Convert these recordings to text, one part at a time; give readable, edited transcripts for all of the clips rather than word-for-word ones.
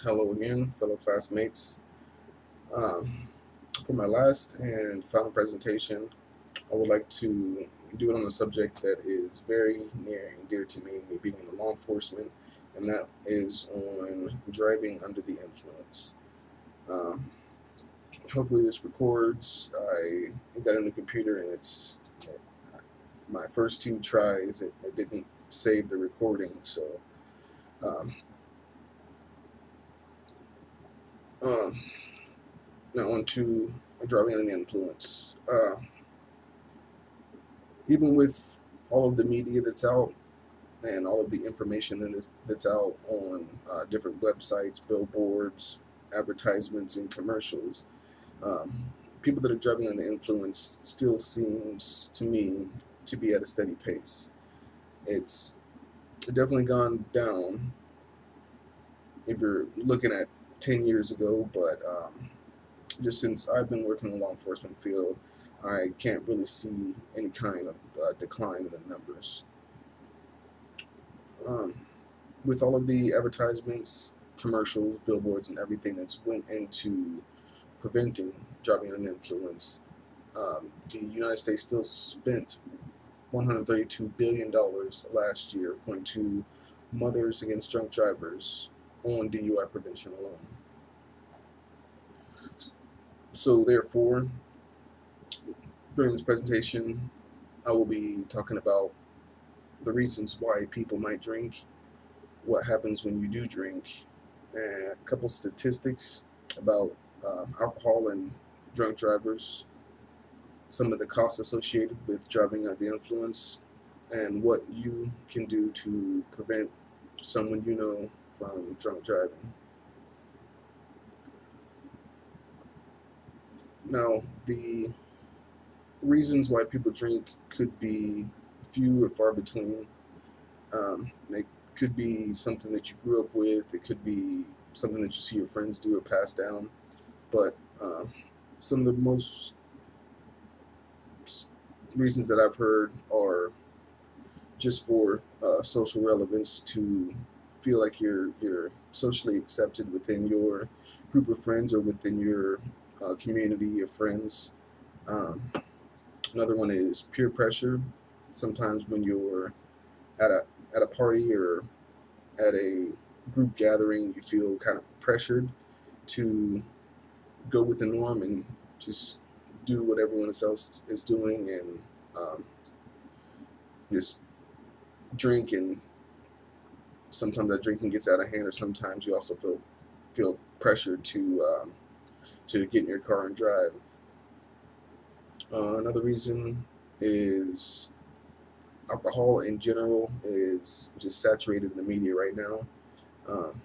Hello again, fellow classmates. Um, for my last and final presentation, I would like to do it on a subject that is very near and dear to me being in the law enforcement, and that is on driving under the influence. Um, Hopefully, this records. I got a new computer, and my first two tries. It didn't save the recording, so um, um, now on to driving under the influence. Even with all of the media that's out and all of the information that's out on different websites, billboards, advertisements, and commercials, um, people that are driving under influence still seems to me to be at a steady pace. It's definitely gone down if you're looking at 10 years ago, but just since I've been working in the law enforcement field, I can't really see any kind of decline in the numbers. Um, with all of the advertisements, commercials, billboards, and everything that's went into preventing driving under influence, the United States still spent $132 billion last year, according to Mothers Against Drunk Drivers, on DUI prevention alone. So, therefore, during this presentation, I will be talking about the reasons why people might drink, what happens when you do drink, and a couple statistics about alcohol and drunk drivers, some of the costs associated with driving under the influence, and what you can do to prevent someone you know from drunk driving. Now, the reasons why people drink could be few or far between. It could be something that you grew up with, it could be something that you see your friends do or pass down, but some of the most reasons that I've heard are just for social relevance, to feel like you're socially accepted within your group of friends or within your community of friends. Um, Another one is peer pressure. Sometimes when you're at a party or at a group gathering, you feel kind of pressured to go with the norm and just do what everyone else is doing, and just drink. And sometimes that drinking gets out of hand, or sometimes you also feel pressured to get in your car and drive. Another reason is alcohol in general is just saturated in the media right now. Um,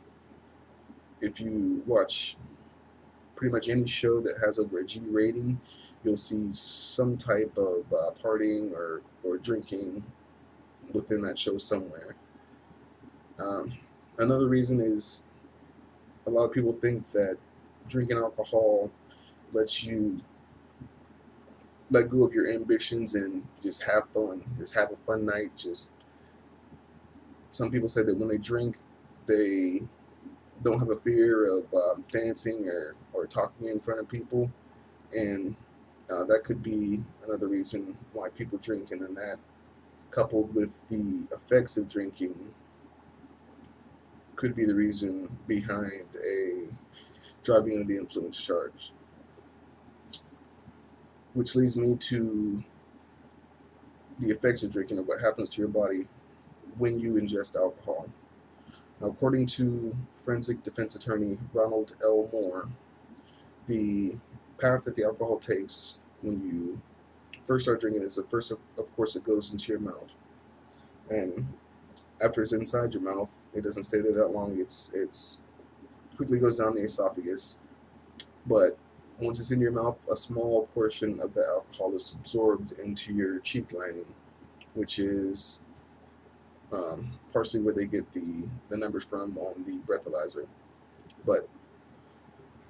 if you watch pretty much any show that has over a G rating, you'll see some type of partying or drinking within that show somewhere. Um, Another reason is a lot of people think that drinking alcohol lets you let go of your ambitions and just have fun, just have a fun night. Just some people say that when they drink, they don't have a fear of dancing or talking in front of people, and that could be another reason why people drink. And then that, coupled with the effects of drinking, could be the reason behind a driving under the influence charge. Which leads me to the effects of drinking and what happens to your body when you ingest alcohol. Now, according to forensic defense attorney Ronald L. Moore, the path that the alcohol takes when you first start drinking is, the first, of course, it goes into your mouth, and after it's inside your mouth, it doesn't stay there that long. It's quickly goes down the esophagus, but once it's in your mouth, a small portion of the alcohol is absorbed into your cheek lining, which is partially where they get the numbers from on the breathalyzer. But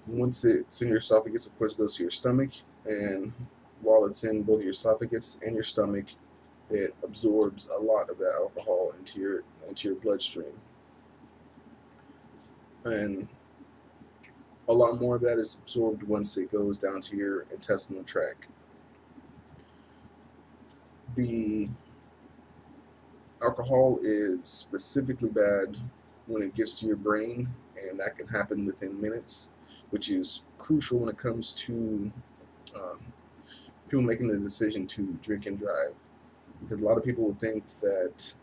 once it's in your esophagus, of course, it goes to your stomach, and while it's in both your esophagus and your stomach, it absorbs a lot of that alcohol into your bloodstream. And a lot more of that is absorbed once it goes down to your intestinal tract. The alcohol is specifically bad when it gets to your brain, and that can happen within minutes, which is crucial when it comes to um, people making the decision to drink and drive. Because a lot of people will think that,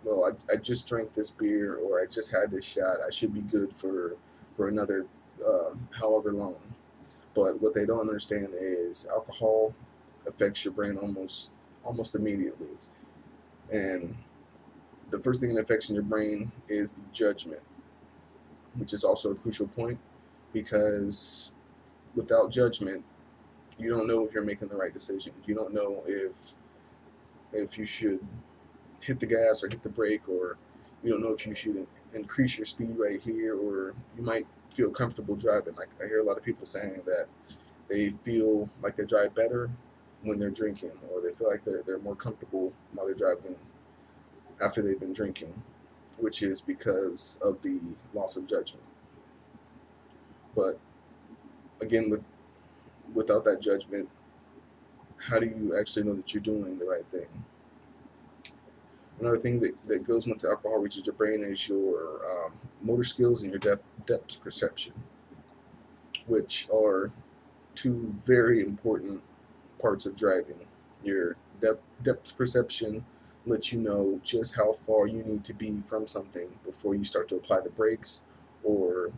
well, I just drank this beer or I just had this shot, I should be good for another however long. But what they don't understand is alcohol affects your brain almost immediately, and the first thing that affects in your brain is the judgment, which is also a crucial point because without judgment, you don't know if you're making the right decision. You don't know if you should hit the gas or hit the brake, or you don't know if you should increase your speed right here, or you might feel comfortable driving. Like I hear a lot of people saying that they feel like they drive better when they're drinking, or they feel like they're more comfortable while they're driving after they've been drinking, which is because of the loss of judgment. But again, without that judgment, how do you actually know that you're doing the right thing? Another thing that goes once alcohol reaches your brain is your motor skills and your depth perception, which are two very important parts of driving. Your depth perception lets you know just how far you need to be from something before you start to apply the brakes, or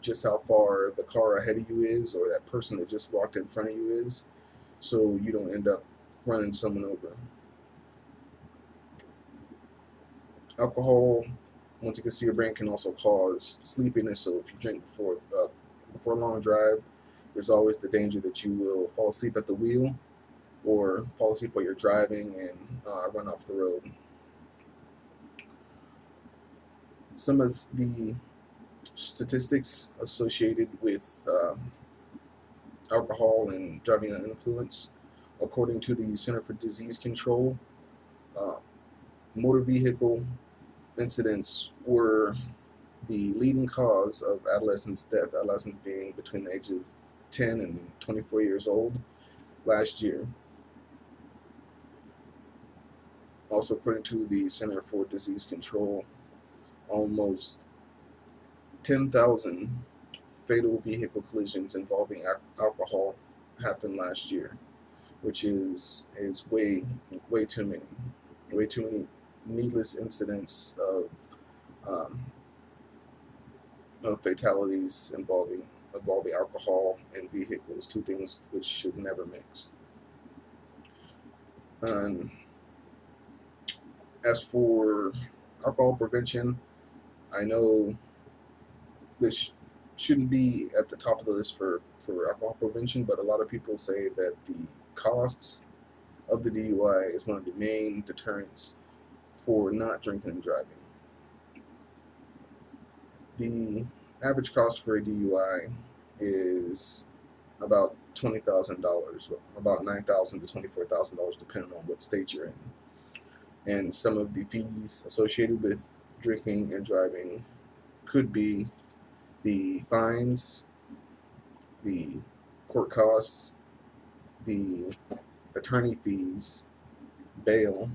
just how far the car ahead of you is, or that person that just walked in front of you is, so you don't end up running someone over. Alcohol, once it gets to your brain, can also cause sleepiness. So if you drink before a long drive, there's always the danger that you will fall asleep at the wheel or fall asleep while you're driving and run off the road. Some of the statistics associated with alcohol and driving under influence, according to the Center for Disease Control, uh, motor vehicle incidents were the leading cause of adolescents' death, adolescents being between the age of 10 and 24 years old last year. Also, according to the Center for Disease Control, almost 10,000 fatal vehicle collisions involving alcohol happened last year, which is way too many needless incidents um, of fatalities involving alcohol and vehicles, two things which should never mix. And as for alcohol prevention, I know this shouldn't be at the top of the list for alcohol prevention, but a lot of people say that the costs of the DUI is one of the main deterrents for not drinking and driving. The average cost for a DUI is about $20,000, about $9,000 to $24,000, depending on what state you're in. And some of the fees associated with drinking and driving could be the fines, the court costs, the attorney fees, bail,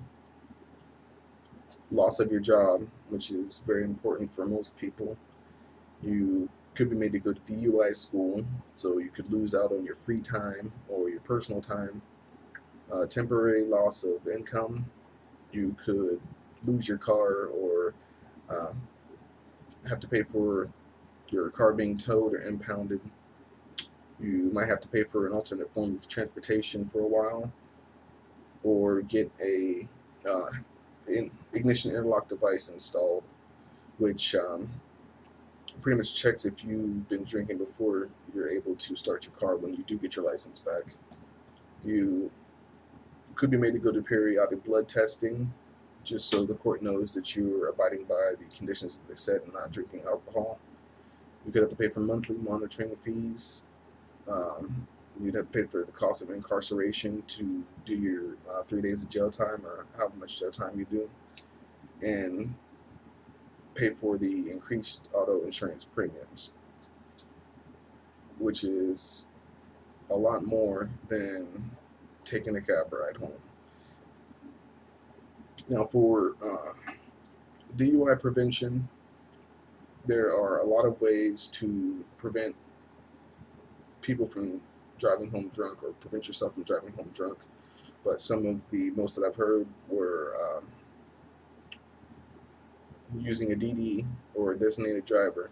loss of your job, which is very important for most people. You could be made to go to DUI school, so you could lose out on your free time or your personal time. Temporary loss of income. You could lose your car or uh, have to pay for your car being towed or impounded. You might have to pay for an alternate form of transportation for a while, or get a uh, ignition interlock device installed, which pretty much checks if you've been drinking before you're able to start your car when you do get your license back. You could be made to go to periodic blood testing, just so the court knows that you're abiding by the conditions that they set and not drinking alcohol. You could have to pay for monthly monitoring fees. You'd have to pay for the cost of incarceration to do your 3 days of jail time or however much jail time you do, and pay for the increased auto insurance premiums. which is a lot more than taking a cab ride home. Now, for DUI prevention, there are a lot of ways to prevent people from driving home drunk or prevent yourself from driving home drunk. But some of the most that I've heard were using a DD or a designated driver.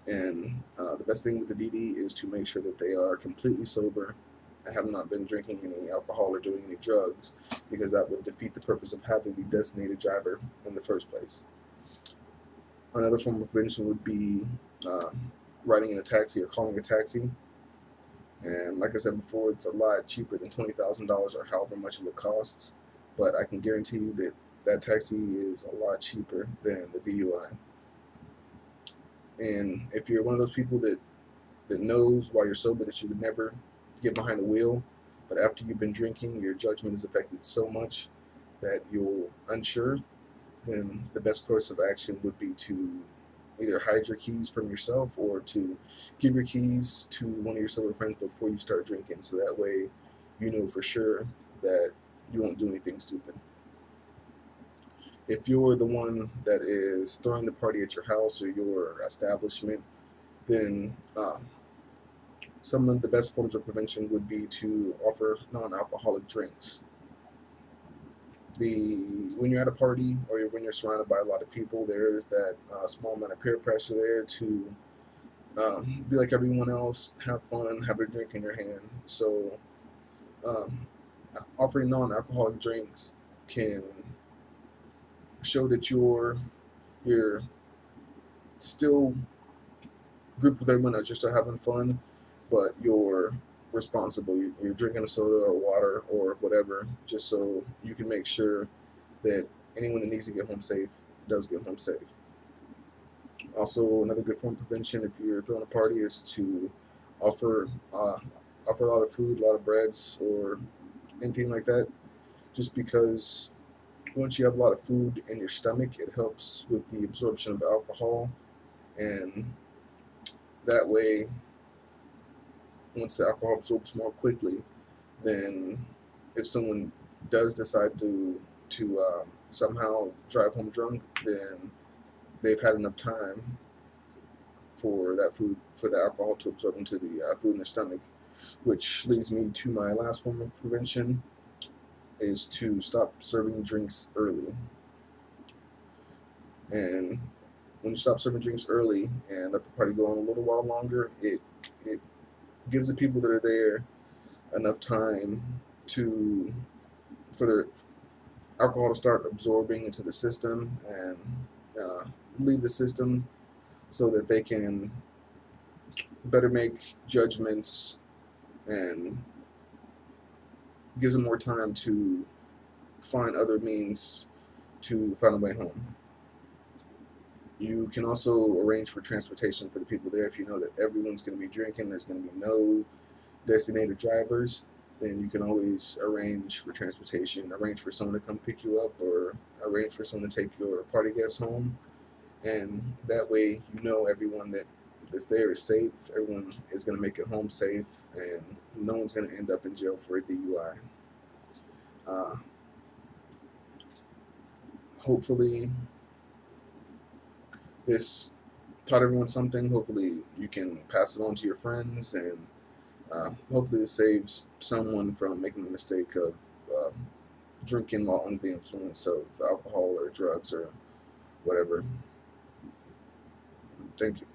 And the best thing with the DD is to make sure that they are completely sober and have not been drinking any alcohol or doing any drugs, because that would defeat the purpose of having the designated driver in the first place. Another form of prevention would be riding in a taxi or calling a taxi. And like I said before, it's a lot cheaper than $20,000 or however much it costs. But I can guarantee you that that taxi is a lot cheaper than the DUI. And if you're one of those people that knows while you're sober that you would never get behind the wheel, but after you've been drinking, your judgment is affected so much that you're unsure, then the best course of action would be to either hide your keys from yourself or to give your keys to one of your sober friends before you start drinking, so that way you know for sure that you won't do anything stupid. If you're the one that is throwing the party at your house or your establishment, then some of the best forms of prevention would be to offer non-alcoholic drinks. When you're at a party or when you're surrounded by a lot of people, there is that small amount of peer pressure there to be like everyone else, have fun, have a drink in your hand. So um, offering non-alcoholic drinks can show that you're still grouped with everyone else. You're still having fun, but you're responsible. You're drinking a soda or water or whatever, just so you can make sure that anyone that needs to get home safe does get home safe. Also, another good form of prevention if you're throwing a party is to offer offer a lot of food, a lot of breads, or anything like that. Just because once you have a lot of food in your stomach, it helps with the absorption of alcohol, and that way, once the alcohol absorbs more quickly, then if someone does decide to somehow drive home drunk, then they've had enough time for that food, for the alcohol to absorb into the food in their stomach. Which leads me to my last form of prevention is to stop serving drinks early. And when you stop serving drinks early and let the party go on a little while longer, it gives the people that are there enough time to for their alcohol to start absorbing into the system and uh, leave the system so that they can better make judgments, and gives them more time to find other means to find a way home. You can also arrange for transportation for the people there. If you know that everyone's going to be drinking, there's going to be no designated drivers, then you can always arrange for transportation, arrange for someone to come pick you up, or arrange for someone to take your party guests home. And that way, you know everyone that's there is safe. Everyone is going to make it home safe, and no one's going to end up in jail for a DUI. Uh, Hopefully, this taught everyone something. Hopefully, you can pass it on to your friends, and hopefully, this saves someone from making the mistake of drinking while under the influence of alcohol or drugs or whatever. Thank you.